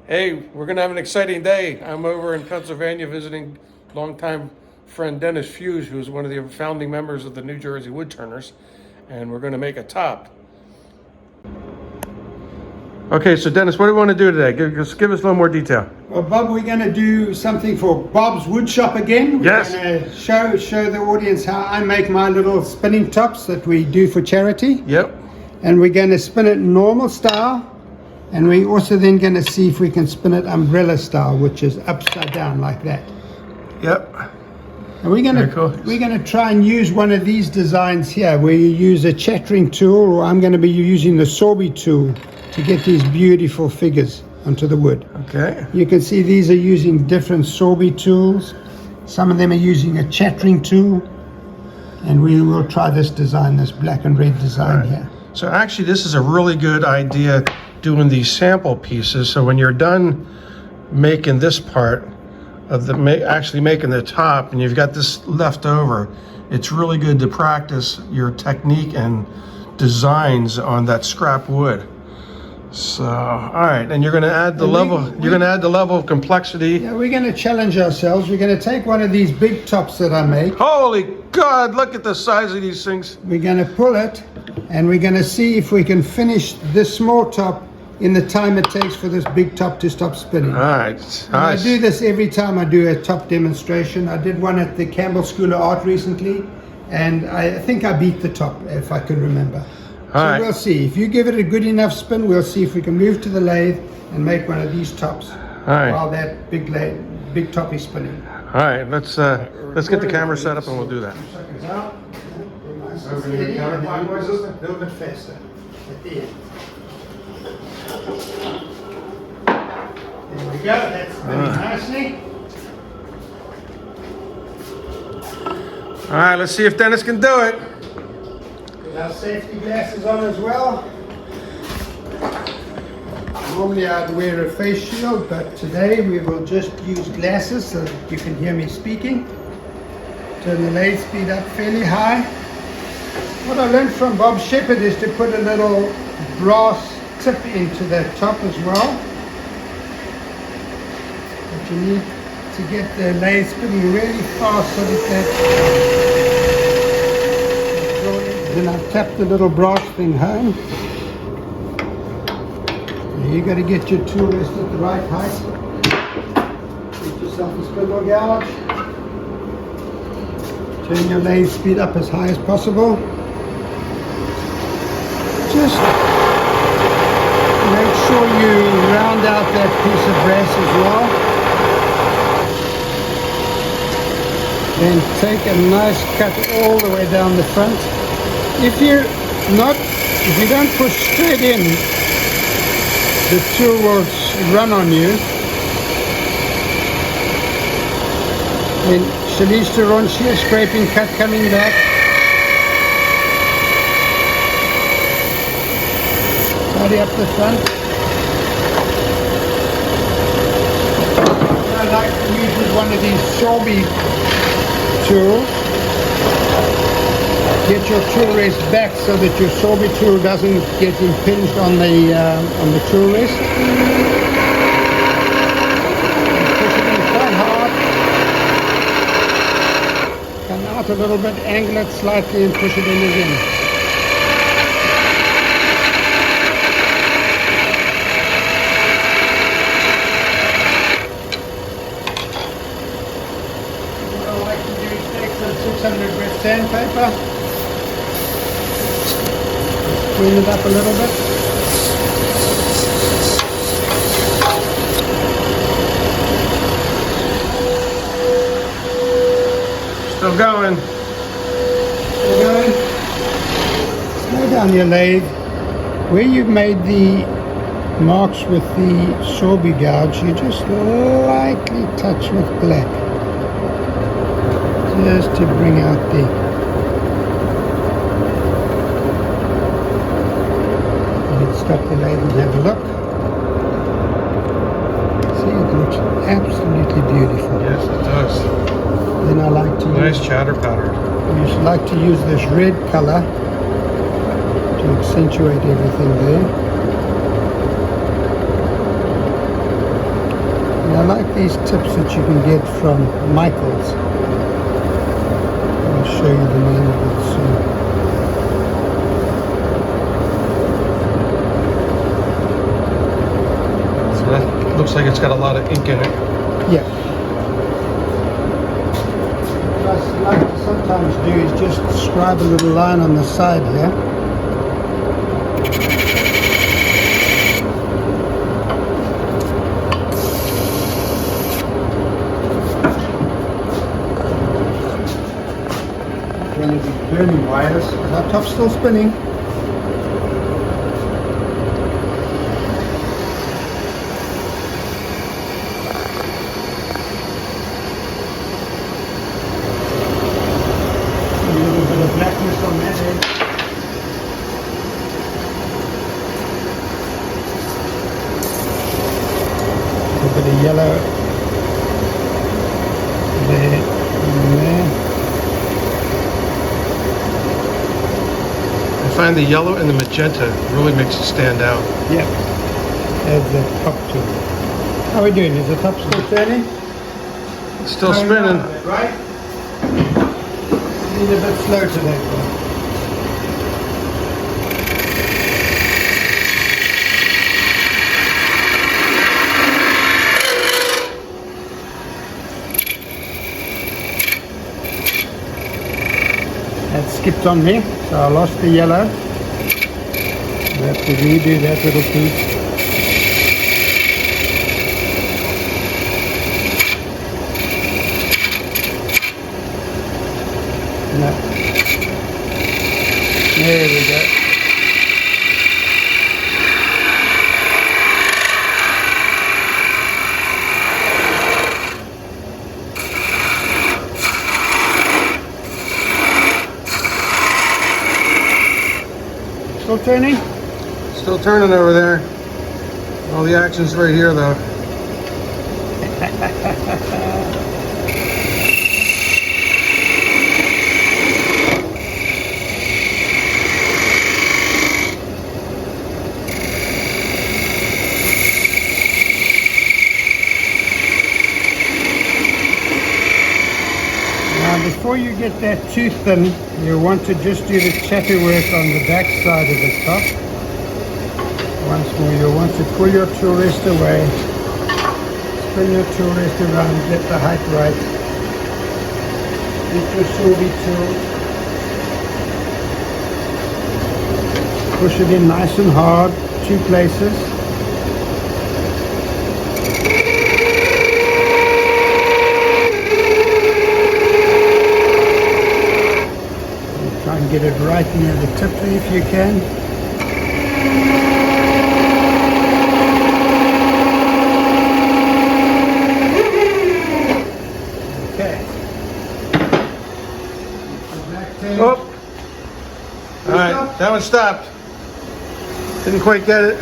Hey, we're going to have an exciting day. I'm over in Pennsylvania visiting longtime friend Dennis Fuge, who's one of the founding members of the New Jersey Woodturners, and we're going to make a top. Okay, so Dennis, what do we want to do today? Give us a little more detail. Well, Bob, we're going to do something for Bob's Wood Shop again. Yes. We're going to show the audience how I make my little spinning tops that we do for charity. Yep. And we're going to spin it normal style. And we're also then going to see if we can spin it umbrella style, which is upside down like that. Yep. And we're going to try and use one of these designs here where you use a chattering tool, or I'm going to be using the Sorby tool to get these beautiful figures onto the wood. Okay. You can see these are using different Sorby tools. Some of them are using a chattering tool. And we will try this design, this black and red design here. So actually this is a really good idea, doing these sample pieces. So when you're done making this part of actually making the top and you've got this left over, it's really good to practice your technique and designs on that scrap wood. So, all right, and you're going to add the level of complexity. Yeah, we're going to challenge ourselves. We're going to take one of these big tops that I make. Holy God, look at the size of these things. We're going to pull it, and we're going to see if we can finish this small top in the time it takes for this big top to stop spinning. All right, nice. I do this every time I do a top demonstration. I did one at the Campbell School of Art recently, and I think I beat the top, if I can remember. So we'll see. If you give it a good enough spin, we'll see if we can move to the lathe and make one of these tops while that big top is spinning. All right, let's get the camera set up and we'll do that. A little bit faster at the end. There we go. That's spinning nicely. All right, let's see if Dennis can do it. Our safety glasses on as well. Normally I'd wear a face shield, but today we will just use glasses so that you can hear me speaking. Turn the lathe speed up fairly high. What I learned from Bob Shepherd is to put a little brass tip into the top as well. But you need to get the lathe spinning really fast so that then I've tapped the little brass thing home. You got to get your tool rest at the right height. Get yourself a spindle gouge. Turn your lathe speed up as high as possible. Just make sure you round out that piece of brass as well. Then take a nice cut all the way down the front. If you don't push straight in, the tool will run on you. Then Shalish to Ronshia, scraping cut coming back. Tidy up the front. I like to use one of these Sorby tools. Get your tool rest back so that your Sorby tool doesn't get impinged on the tool rest. Push it in quite hard. Come out a little bit, angle it slightly and push it in again. What I like to do is take some 600 grit sandpaper. Clean it up a little bit. Still going. Still going. Slow down your lathe. Where you've made the marks with the Sorby gouge, you just lightly touch with black. Just to bring out the stop the lathe and have a look. See, it looks absolutely beautiful. Yes, it does. Then I like to nice chatter pattern. I like to use this red color to accentuate everything there. these tips that you can get from Michael's. I'll show you the name of it soon. So that looks like it's got a lot of ink in it. Yeah. What I like to sometimes do is just scribe a little line on the side here. One of the burning wires. Our top's still spinning. A little bit of blackness on that edge. A little bit of yellow there and there. I find the yellow and the magenta really makes it stand out. Yeah, adds that pop to it. How are we doing? Is the top still turning? It's still spinning. Right? Need a bit slow today. That skipped on me, so I lost the yellow. I have to redo that little piece. No. There we go. Still turning? Still turning over there. All the action's right here though. Now before you get that too thin, you want to just do the chappy work on the back side of the top. Once more, you'll want to pull your tool rest away, spin your tool rest around, get the height right. Get your sorby tool, push it in nice and hard, 2 places. Try and get it right near the tip there if you can. Oh! Alright, that one stopped. Didn't quite get it.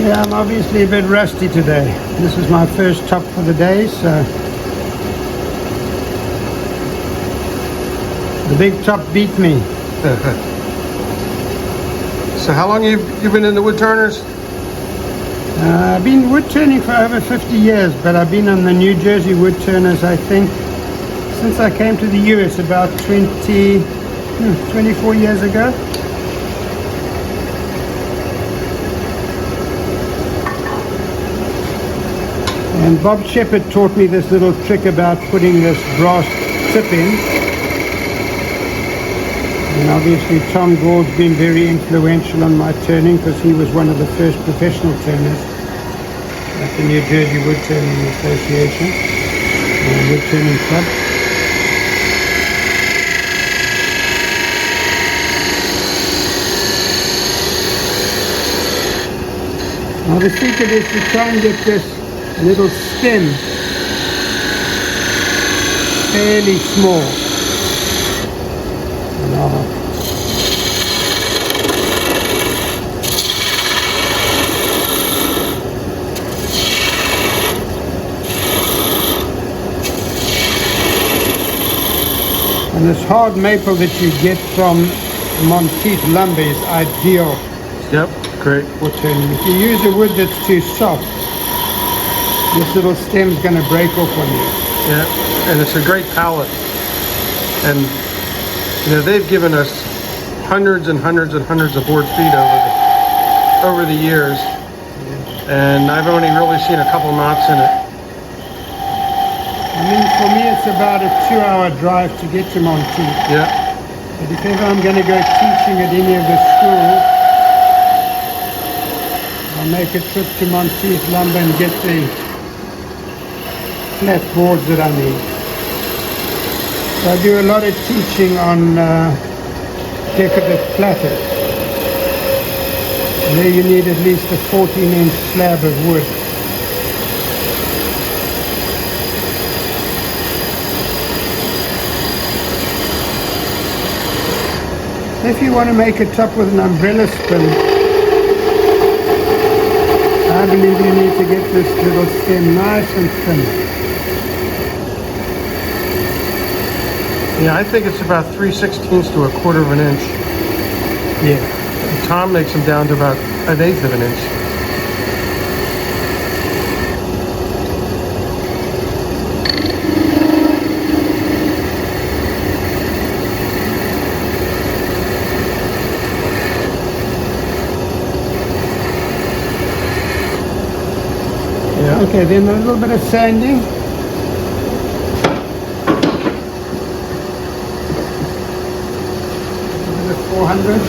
Yeah, I'm obviously a bit rusty today. This is my first top for the day, so the big top beat me. So how long you been into wood turners? I've been wood turning for over 50 years, but I've been on the New Jersey wood turners, I think, since I came to the US about 24 years ago. And Bob Shepherd taught me this little trick about putting this brass tip in. And obviously Tom Gould's been very influential on my turning because he was one of the first professional turners at the New Jersey Woodturning Association, Woodturning Club. Now the secret is to try and get this little stem fairly small. And this hard maple that you get from Monteith lumber is ideal Yep, great. for turning. If you use a wood that's too soft, this little stem's going to break off on you. Yeah, and it's a great pallet. And you know, they've given us hundreds and hundreds and hundreds of board feet over the years, and I've only really seen a couple knots in it. I mean, for me, it's about a 2-hour drive to get to Monteith. Yeah, But if ever I'm going to go teaching at any of the schools, I'll make a trip to Monteith lumber and get the flat boards that I need. So I do a lot of teaching on decorative platters. There you need at least a 14-inch slab of wood. If you want to make a top with an umbrella spin, I believe you need to get this little stem nice and thin. yeah. I think it's about 3/16 to 1/4 of an inch. Yeah. Tom makes them down to about 1/8 of an inch. Yeah. Okay, then a little bit of sanding. A bit of 400.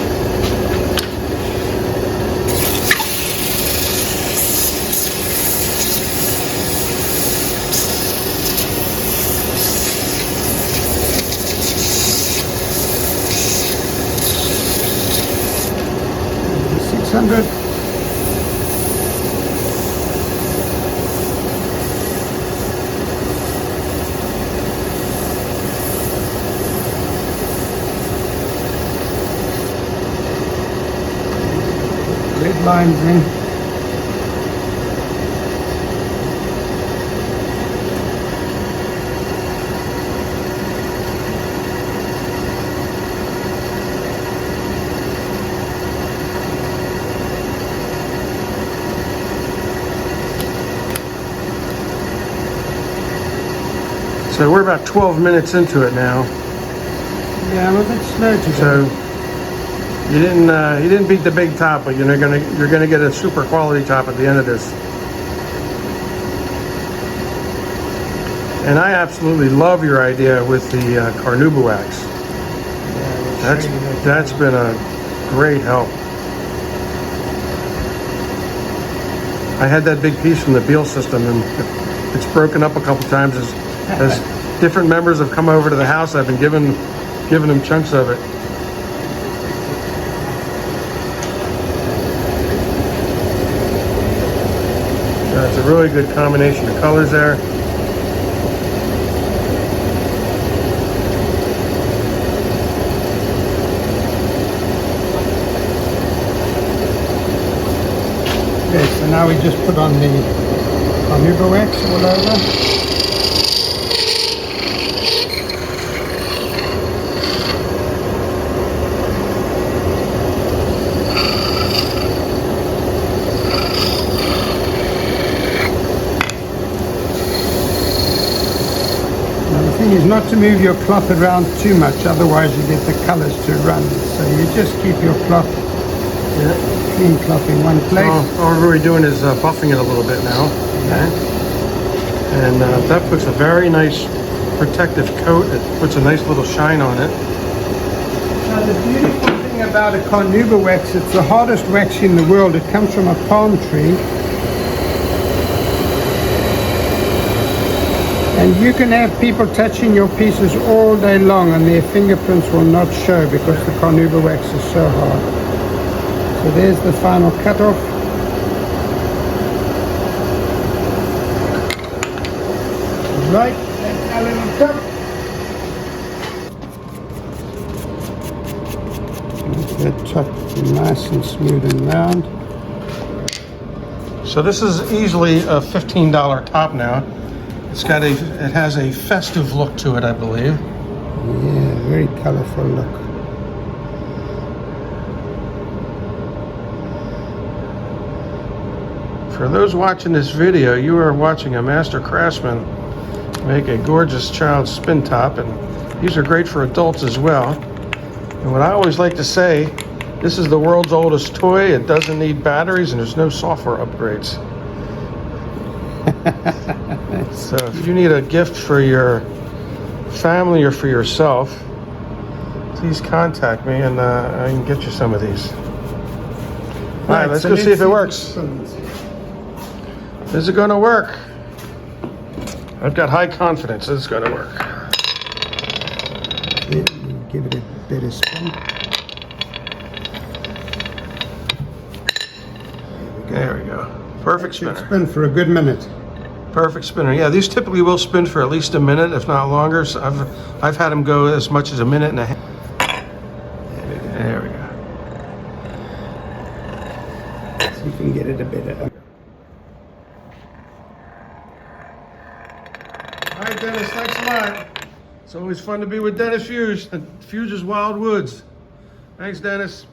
$600. Red lines in. So we're about 12 minutes into it now. Yeah, I'm a bit slow today. So you didn't beat the big top, but you're gonna get a super quality top at the end of this. And I absolutely love your idea with the carnauba wax. That's been a great help. I had that big piece from the Beal system, and it's broken up a couple times as different members have come over to the house. I've been giving them chunks of it. It's a really good combination of colors there. Okay, so now we just put on the carnauba wax all over. Is not to move your cloth around too much, otherwise you get the colors to run. So you just keep your cloth, clean cloth in one place. All we're doing is buffing it a little bit now. Okay. And that puts a very nice protective coat. It puts a nice little shine on it. Now the beautiful thing about a carnauba wax, it's the hardest wax in the world. It comes from a palm tree. And you can have people touching your pieces all day long and their fingerprints will not show because the carnauba wax is so hard. So there's the final cutoff. Right, that's our little top. Make that top nice and smooth and round. So this is easily a $15 top now. It has a festive look to it, I believe. Yeah, very colorful look. For those watching this video, you are watching a master craftsman make a gorgeous child spin top, and these are great for adults as well. And what I always like to say, this is the world's oldest toy. It doesn't need batteries and there's no software upgrades. So if you need a gift for your family or for yourself, please contact me and I can get you some of these. All right, let's go see if it works. Is it going to work? I've got high confidence it's going to work. Give it a bit of spin. There we go. Perfect Should spinner. spin for a good minute. Perfect spinner. Yeah, these typically will spin for at least a minute, if not longer. So I've had them go as much as a minute and a half. There we go. So you can get it a bit. All right, Dennis, thanks a lot. It's always fun to be with Dennis Fuge, Fuge's Wild Woods. Thanks, Dennis.